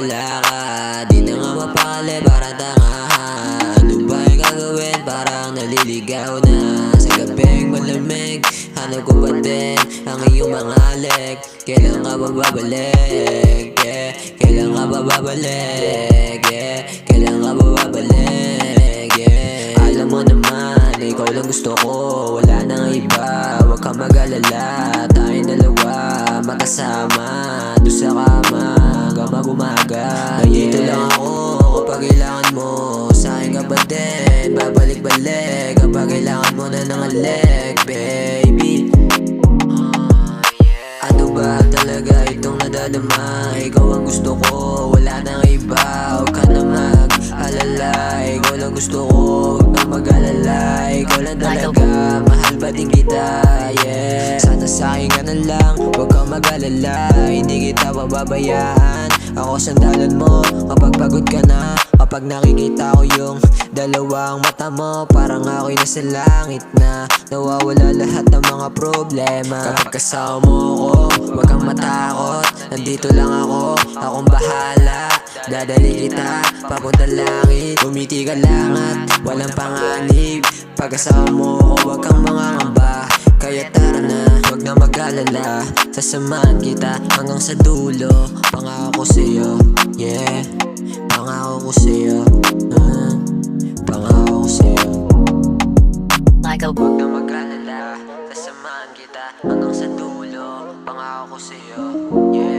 wala ka. Di na nga mapakali, parang tanga. Ano ba yung gagawin? Parang naliligaw na. Sa gabing malamig, hanap ko pa din ang iyong mga halik. Kailan ka ba babalik? Yeah. Kailan ka ba babalik? Yeah. Kailan ka ba babalik? Yeah. Alam mo naman, ikaw lang gusto ko, wala nang iba. Huwag kang mag-alala, tayong dalawa magkasama doon sa kama hanggang mag-umaga. Nandito lang ako kapag kailangan mo, sa'kin ka ba din? Babalik-balik kapag kailangan mo na ng halik, baby. Ano ba talaga itong nadadama? Ikaw ang gusto ko, wala nang iba. Huwag ka na mag-alala, ikaw lang gusto ko, huwag na mag-alala. Ikaw lang talaga, mahal pa din kita, yeah. Sana sa'kin ka na lang, huwag kang mag-alala. Hindi kita pababayaan, ako sandalan mo kapag pagod ka na. Kapag nakikita ko yung dalawang mata mo, parang ako'y nasa langit na. Nawawala lahat ng mga problema kapag kasama mo ako. Huwag kang matakot, nandito lang ako, akong bahala. Dadali kita papunta langit, umiti ka lang at walang panganib. Pag kasama mo ako, huwag kang mangangamba. Kaya tara na, huwag na mag-alala, sasamahan kita hanggang sa dulo. Pangako ko sa'yo, yeah. Pangako ko sa'yo, pangako ko sa'yo. Huwag na mag-alala, sasamahan kita hanggang sa dulo. Pangako ko sa'yo, yeah.